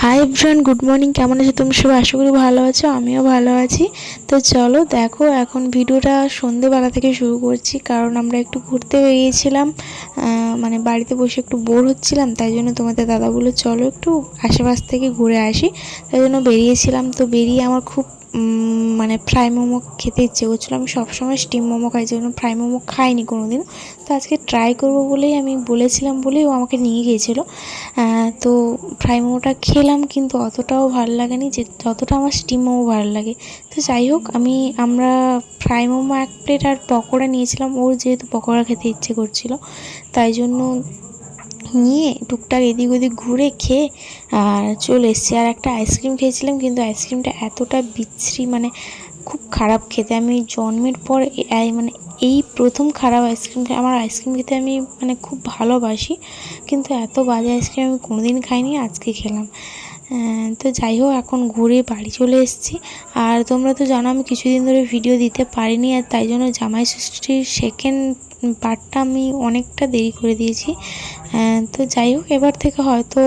Hi everyone, good morning. কেমন আছো তোমরা সবাই? আশা করি ভালো আছো, আমিও ভালো আছি। তো চলো দেখো, এখন ভিডিওটা সন্ধেবেলা থেকে শুরু করছি, কারণ আমরা একটু ঘুরতে বেরিয়েছিলাম। মানে বাড়িতে বসে একটু বোর হচ্ছিলাম, তাই জন্য তোমাদের দাদা বললো চলো একটু আশেপাশ থেকে ঘুরে আসি। তাই জন্য বেরিয়েছিলাম। তো বেরিয়ে আমার খুব মানে ফ্রাই মোমো খেতে ইচ্ছে করছিলো। আমি সবসময় স্টিম মোমো খাই, যেগুলো ফ্রাই মোমো খাইনি কোনো দিন। তো আজকে ট্রাই করবো বলেই আমি বলেছিলাম, বলেই ও আমাকে নিয়ে গিয়েছিলো। তো ফ্রাই মোমোটা খেলাম, কিন্তু অতটাও ভালো লাগেনি যে যতটা আমার স্টিম মোমো ভালো লাগে। তো যাই হোক, আমরা ফ্রাই মোমো 1 প্লেট আর পকোড়া নিয়েছিলাম। ওর যেহেতু পকোড়া খেতে ইচ্ছে করছিল, তাই জন্য নিয়ে টুকটাক এদিক ওদিক ঘুরে খেয়ে আর চলে এসেছি। আর একটা আইসক্রিম খেয়েছিলাম, কিন্তু আইসক্রিমটা এতটা বিশ্রী, মানে খুব খারাপ খেতে। আমি জন্মের পর মানে এই প্রথম খারাপ আইসক্রিম খাই। আমার আইসক্রিম খেতে আমি মানে খুব ভালোবাসি, কিন্তু এত বাজে আইসক্রিম আমি কোনোদিন খাইনি, আজকে খেলাম। তো যাই হোক, এখন ঘুরে বাড়ি চলে এসেছি। আর তোমরা তো জানো আমি কিছুদিন ধরে ভিডিও দিতে পারিনি, আর তাই জন্য জামাই ষষ্ঠীর সেকেন্ড পার্টটা আমি অনেকটা দেরি করে দিয়েছি। তো যাই হোক, এবার থেকে হয়তো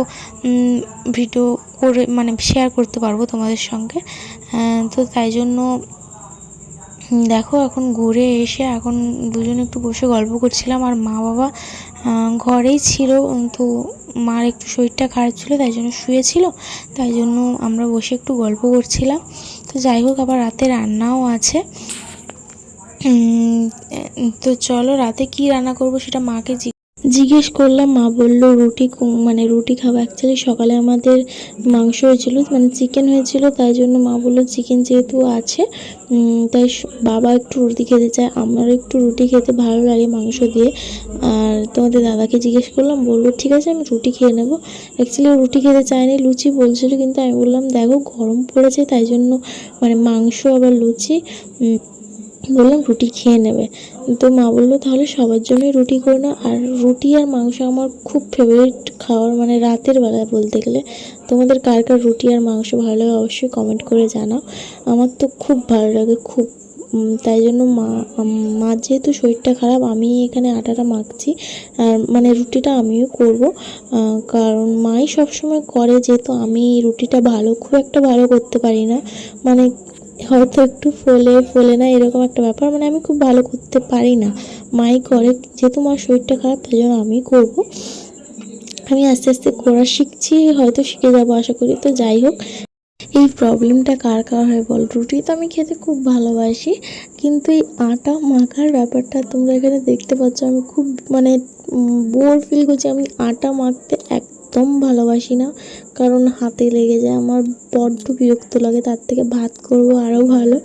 ভিডিও করে মানে শেয়ার করতে পারবো তোমাদের সঙ্গে। তো তাই জন্য দেখো, এখন ঘুরে এসে এখন দুজনে একটু বসে গল্প করছিলাম। আর মা বাবা ঘরেই ছিল, তো মার একটু শরীরটা খারাপ ছিল, তাই জন্য শুয়েছিল। তাই জন্য আমরা বসে একটু গল্প করছিলাম। তো যাই হোক, আবার রাতে রান্নাও আছে। তো চলো, রাতে কি রান্না করব সেটা মাকে জিজ্ঞেস করলাম। মা বলল রুটি, মানে রুটি খাবো। অ্যাকচুয়ালি সকালে আমাদের মাংস হয়েছিল, মানে চিকেন হয়েছিল, তাই জন্য মা বললো চিকেন যেহেতু আছে, তাই বাবা একটু রুটি খেতে চায়। আমারও একটু রুটি খেতে ভালো লাগে মাংস দিয়ে। আর তোমাদের দাদাকে জিজ্ঞেস করলাম, বললো ঠিক আছে আমি রুটি খেয়ে নেবো। অ্যাকচুয়ালি রুটি খেতে চায়নি, লুচি বলছিল, কিন্তু আমি বললাম দেখো গরম পড়েছে, তাই জন্য মানে মাংস আবার লুচি, বললাম রুটি খেয়ে নেবে। তো মা বললো তাহলে সবার জন্যই রুটি করে না। আর রুটি আর মাংস আমার খুব ফেভারিট খাবার, মানে রাতের বেলায় বলতে গেলে। তোমাদের কার কার রুটি আর মাংস ভালো লাগে অবশ্যই কমেন্ট করে জানাও। আমার তো খুব ভালো লাগে, খুব। তাই জন্য মা যেহেতু শরীরটা খারাপ, আমি এখানে আটাটা মাখছি, আর মানে রুটিটা আমিও করব, কারণ মাই সবসময় করে, যেহেতু আমি রুটিটা খুব একটা ভালো করতে পারি না, মানে হয়তো একটু ফোলে না, এরকম একটা ব্যাপার, মানে আমি খুব ভালো করতে পারি না। মাই করে, যেহেতু মার শরীরটা খারাপ, তাই জন্য আমি করব। আমি আস্তে আস্তে করা শিখছি, হয়তো শিখে যাবো আশা করি। তো যাই হোক, এই প্রবলেমটা কার কার হয় বল? রুটি তো আমি খেতে খুব ভালোবাসি, কিন্তু এই আটা মাখার ব্যাপারটা তোমরা এখানে দেখতে পাচ্ছ, আমি খুব মানে বোর ফিল করছি। আমি আটা মাখতে একদম ভালোবাসি না, কারণ হাতে লেগে যায়, আমার বড্ড বিরক্ত লাগে। তার থেকে ভাত করবো আরও ভালো।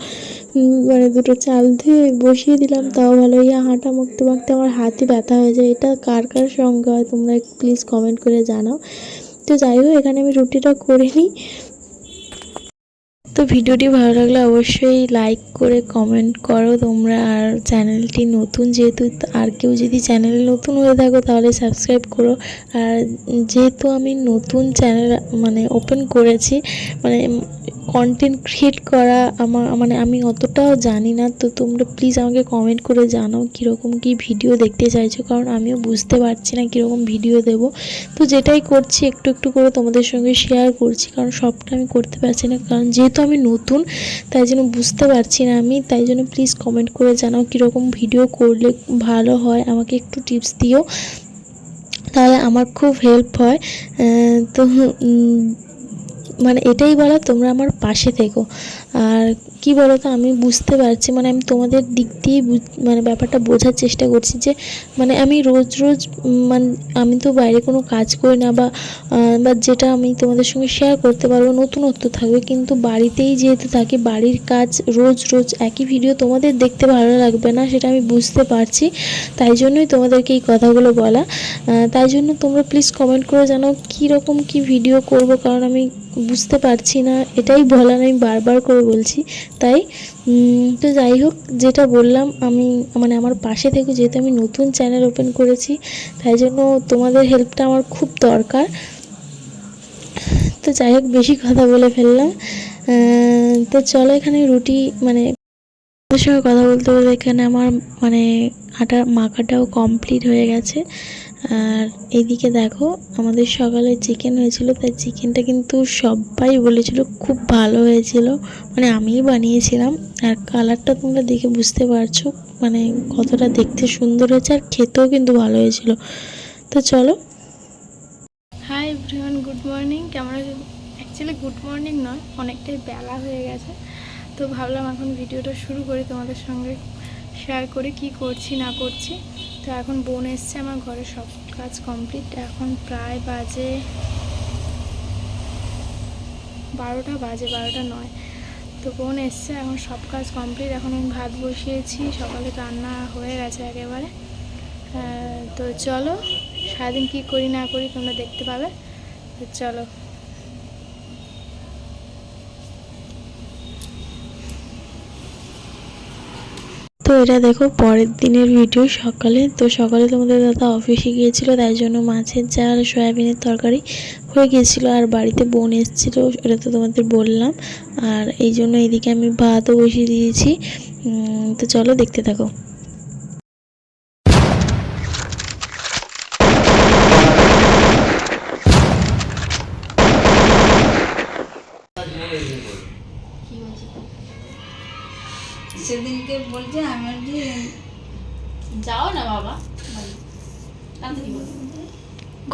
মানে দুটো চাল ধুয়ে বসিয়ে দিলাম, তাও ভালো। এই আটা মাখতে মাখতে আমার হাতই ব্যথা হয়ে যায়। এটা কার কার সঙ্গে হয় তোমরা প্লিজ কমেন্ট করে জানাও। তো যাই হোক, এখানে আমি রুটিটা করে নিই। তো ভিডিওটি ভালো লাগলে অবশ্যই লাইক করে কমেন্ট করো তোমরা। আর চ্যানেলটি নতুন যেহেতু, আর কেউ যদি চ্যানেলে নতুন হয়ে থাকো তাহলে সাবস্ক্রাইব করো। আর যেহেতু আমি নতুন চ্যানেল মানে ওপেন করেছি, মানে কন্টেন্ট ক্রিয়েট করা মানে আমি অতটাও জানি না। তো তোমরা প্লিজ আমাকে কমেন্ট করে জানাও কীরকম কী ভিডিও দেখতে চাইছো, কারণ আমিও বুঝতে পারছি না কীরকম ভিডিও দেব। তো যেটাই করছি একটু একটু করে তোমাদের সঙ্গে শেয়ার করছি, কারণ সবটা আমি করতে পারছি না, কারণ যেহেতু আমি নতুন, তাই জন্য বুঝতে পারছি না আমি। তাই জন্য প্লিজ কমেন্ট করে জানাও কীরকম ভিডিও করলে ভালো হয়, আমাকে একটু টিপস দিও, তাহলে আমার খুব হেল্প হয়। তো মানে এটাই বলা, তোমরা আমার পাশে থেকো। আর কি বলো তো, আমি বুঝতে পারছি, মানে আমি তোমাদের দিক দিয়ে মানে ব্যাপারটা বোঝার চেষ্টা করছি, যে মানে আমি রোজ রোজ মানে আমি তো বাইরে কোনো কাজ করি না, বা যেটা আমি তোমাদের সঙ্গে শেয়ার করতে পারবো নতুনত্ব থাকবে, কিন্তু বাড়িতেই যেহেতু থাকি, বাড়ির কাজ রোজ রোজ একই ভিডিও তোমাদের দেখতে ভালো লাগবে না, সেটা আমি বুঝতে পারছি। তাই জন্যই তোমাদেরকে এই কথাগুলো বলা। তাই জন্য তোমরা প্লিজ কমেন্ট করে জানাও কীরকম কী ভিডিও করব, কারণ আমি বুঝতে পারছি না, এটাই বলার আমি বারবার করে বলছি। তাই তো যাই হোক, যেটা বললাম, আমি মানে আমার পাশে থেকে, যেহেতু আমি নতুন চ্যানেল ওপেন করেছি, তাই জন্য তোমাদের হেল্পটা আমার খুব দরকার। তো যাই হোক, বেশি কথা বলে ফেললাম। তো চলো, এখানে রুটি মানে ওদের সঙ্গে কথা বলতে বলতে এখানে আমার মানে আটা মাখাটাও কমপ্লিট হয়ে গেছে। আর এদিকে দেখো আমাদের সকালে চিকেন হয়েছিল, তাই চিকেনটা কিন্তু সবাই বলেছিল খুব ভালো হয়েছিল, মানে আমিই বানিয়েছিলাম। আর কালারটা তোমরা দেখে বুঝতে পারছো মানে কতটা দেখতে সুন্দর হয়েছে, আর খেতেও কিন্তু ভালো হয়েছিল। তো চলো। Hi everyone, good morning. কেমন আছে? অ্যাকচুয়ালি গুড মর্নিং নয়, অনেকটাই বেলা হয়ে গেছে। তো ভাবলাম এখন ভিডিওটা শুরু করি, তোমাদের সঙ্গে শেয়ার করি কি করছি না করছি। তো এখন বোন এসছে, আমার ঘরে সব কাজ কমপ্লিট। এখন প্রায় বাজে 12টা নয়। তো বোন এসছে, এখন সব কাজ কমপ্লিট। এখন আমি ভাত বসিয়েছি, সকালে রান্না হয়ে গেছে একেবারে। তো চলো, সারাদিন কী করি না করি তোমরা দেখতে পাবে। তো চলো। তো এটা দেখো পরের দিনের ভিডিও সকালে। তো সকালে তোমাদের দাদা অফিসে গিয়েছিল, তাই জন্য মাছের ঝাল সয়াবিনের তরকারি হয়ে গিয়েছিলো। আর বাড়িতে বোন এসেছিলো, এটা তো তোমাদের বললাম। আর এই জন্য এদিকে আমি ভাতও বসিয়ে দিয়েছি। তো চলো দেখতে থাকো। সেদিনকে বলছে আমার যে যাও না বাবা,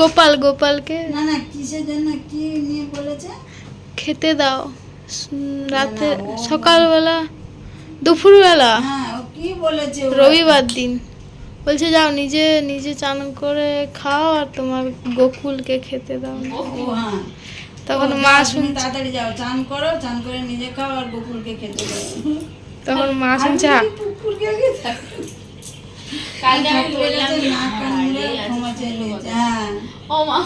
গোপালকে না না কিসের জন্য কি নিয়ে বলেছে খেতে দাও রাতে, না, ও সকালবেলা, দুপুরবেলা, হ্যাঁ ও কি বলেছে রবিবার দিন। বলছে যাও নিজে নিজে চান করে খাও, আর তোমার গোকুলকে খেতে দাও। ও হ্যাঁ তখন ও, মা যাও, তুমি শুনছে, তাড়াতাড়ি যাও চান করো, চান করে নিজে খাও আর গোকুলকে খেতে দাও। তখন মা শুনছে আমি কুকুরকে আগে থাকো। কালকে আমি ঠাকুরের বললাম কাছে নাক কান মুড়ে ক্ষমা চেয়ে নিয়েছে, হ্যাঁ ও মা,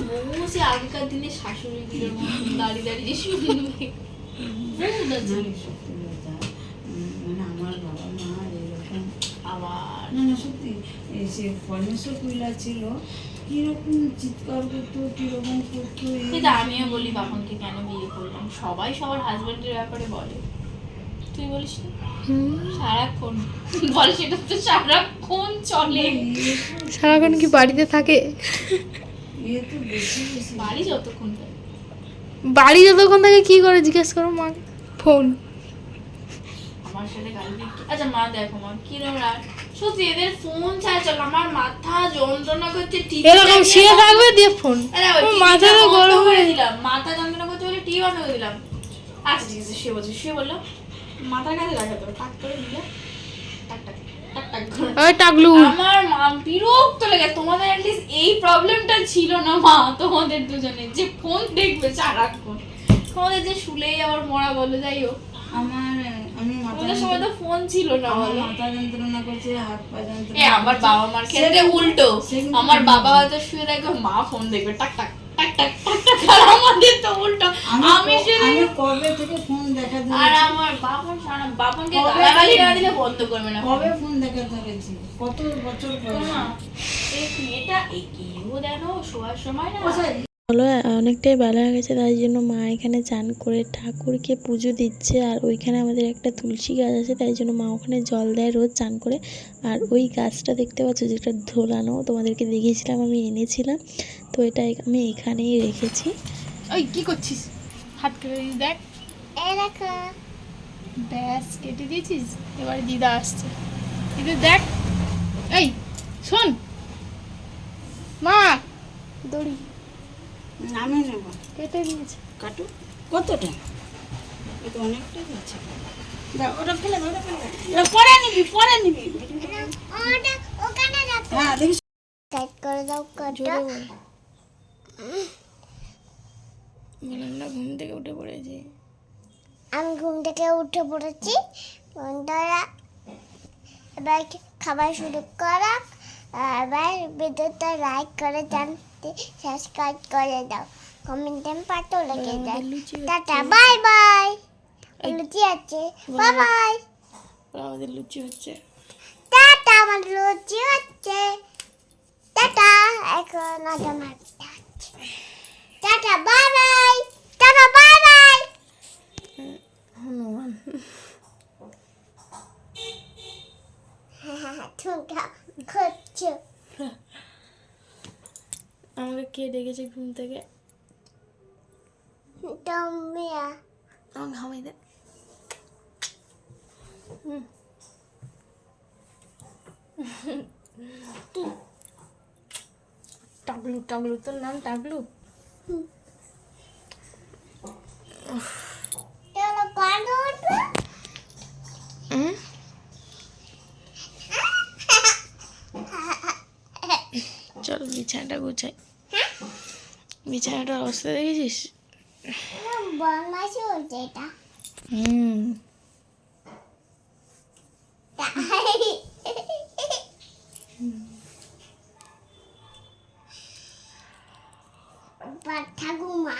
বউ সে আগেকার দিনে শাশুড়ি দিলের মতন দাঁড়িয়ে দাঁড়িয়ে শুনবে। সত্যি কথা, মানে আমার বাবা মা এরকম আবার না না সত্যি সে পরমেশ্বর কুইলা ছিল, কিরকম চিৎকার করতো কিরকম করতো কিন্তু আমিও বলি বাপনকে কেন বিয়ে করলাম, সবাই সবার হাজবেন্ডের ব্যাপারে বলে, তুই বলিস না? সারাক্ষণ বল, সেটা তো সারাক্ষণ চলে। সারাক্ষণ কি বাড়িতে থাকে? এ তো বেশি বেশি বাড়ি যতক্ষণ থাকে। বাড়ি যতক্ষণ থাকে কি করে জিজ্ঞেস করো মা? ফোন। আমার সাথে গালি দিয়ে আচ্ছা মা দেখো মা কিরম রাগ, সত্যি এদের ফোন ছাড়া চল, আমার মাথা যন্ত্রণা করছে। এরকম শুয়ে থাকবে দিয়ে ফোন, মাথাটা গরম করে হয়ে দিলাম, মাথা যন্ত্রণা করছে বলে টিভি বন্ধ করে দিলাম। আচ্ছা ঠিক আছে, শুয়ে বলছি, শুয়ে বললাম মাথার কাছে রাখা তো টাক করে দিলে টাক টাক টাক টাক করে। ওই টাকলু। আমার মা বিরক্ত লেগে, তোমাদের অ্যাটলিস্ট এই প্রবলেমটা ছিল না মা, তোমাদের দুজনের যে ফোন দেখবে সারাক্ষণ, তোমাদের যে শুলেই আবার মরা বলো। যাই হোক, আমার আমি মাথা আমাদের সময় তো ফোন ছিল না আমার বলো। মাথা যন্ত্রণা করছে, হাত পা যন্ত্রণা আমার করছে। বাবা মার ক্ষেত্রে উল্টো, সেদিন আমার বাবা হয়তো শুয়ে দেখবে, মা ফোন দেখবে টাক টাক টাক টাক টাক টাক, আর আমাদের তো উল্টো, আমি শুয়ে আমি দেখবে। কবে থেকে ফোন দেখা আর ধরেছি, আমার বাপনকে কবে গালাগালি থেকে? না দিলে বন্ধ করবে না। কবে ফোন দেখা ধরেছি, কত বছর বয়স। মা, এই মেয়েটা এই কেউ দেখো শোয়ার সময় না বলো, অনেকটাই বেলা হয়ে গেছে, তাই জন্য মা এখানে চান করে ঠাকুরকে পুজো দিচ্ছে। আর ওইখানে আমাদের একটা তুলসী গাছ আছে, তাই জন্য মা ওখানে জল দেয় রোজ চান করে। আর ওই গাছটা দেখতে পাচ্ছ যেটা ঝোলানো, তোমাদেরকে দেখিয়েছিলাম, আমি এনেছিলাম। তো এটা আমি এখানেই রেখেছি। ওই কি করছিস, হাত কেটে দিস, দেখ ব্যাস কেটে দিয়েছিস। এবার দিদা আসছে, দিদি দেখ, এই শোন মা, দড়ি আমি নেবো, কেটে দিয়েছে। কাটু কতটা, এটা অনেকটাই আছে। দাও ওটা ফেলে দাও, ওটা ফেলে দাও, এটা পরে নিবি পরে নিবি। হ্যাঁ দেখিস টাইট করে দাও, জোরে বল। আমরা ঘুম থেকে উঠে পড়েছি। আমি ঘুম থেকে উঠে পড়েছি। বন্ধুরা এবার খাবার শুরু করা, এবার ভিডিওটা লাইক করে জানতে সাবস্ক্রাইব করে দাও, কমেন্টে পাঠও লিখে দাও। Tata bye by. লুচি আছে, বাই বাই। আমাদের লুচি হচ্ছে, টাটা, আমার লুচি হচ্ছে। টাটা, এখন আমার tata bye bye. Tata bye bye. Hanuman. ঠুনটা করছো। আমাকে কে ডেকেছে ঘুম থেকে? টমিয়া আমাকে ঘামাই দে। টাকলু, টাকলু, তোর নাম টাকলু? চলো কাঁদো চল বিছানাটা গুছাই। বিছানাটার অবস্থা দেখেছিস? বদমাইশি হচ্ছে এটা ঠাকুমা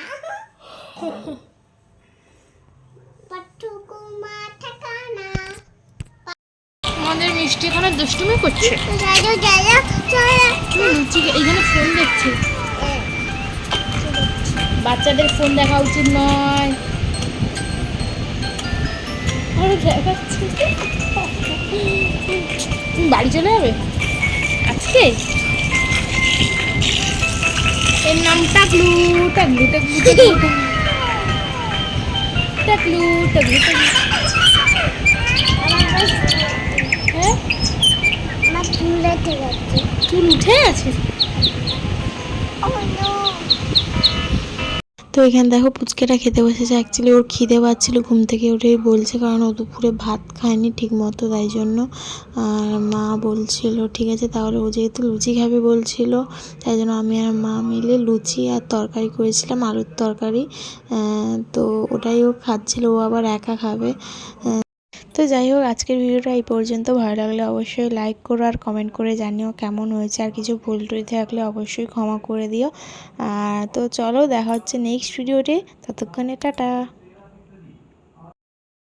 ঠাকুমা ঠাকানা আমাদের মিষ্টি এখানে দুষ্টুমি করছে। যাইও যাইও চলো লুচি এখানে ফোন দেখছে। বাচ্চাদের ফোন দেখা উচিত নয়। আরে দেখাচ্ছে। তুমি বাড়ি চলে যাবে আজকে? এর নাম টাকলু, টাকলু, টাকলু, টাকলু, টাকলু, টাকলু, টাকলু। হ্যাঁ, আমার চুলে ঠিক আছে চুল উঠে আছে। তো এখানে দেখো পুচকেটা খেতে বসেছে। অ্যাকচুয়ালি ওর খিদে পাচ্ছিল, ঘুম থেকে উঠেই বলছে, কারণ ও দুপুরে ভাত খায়নি ঠিক মতো, তাই জন্য। আর মা বলছিল ঠিক আছে তাহলে, ও যেহেতু লুচি খাবে বলছিল, তাই জন্য আমি আর মা মিলে লুচি আর তরকারি করেছিলাম, আলুর তরকারি। তো ওটাই ও খাচ্ছিল, ও আবার একা খাবে। তো যাই হোক, আজকের ভিডিওটা এই পর্যন্ত। ভালো লাগলে অবশ্যই লাইক করো আর কমেন্ট করে জানিও কেমন হয়েছে, আর কিছু ভুল টুল থাকলে অবশ্যই ক্ষমা করে দিও। তো চলো দেখা হচ্ছে নেক্সট ভিডিওতে, ততক্ষণে টাটা।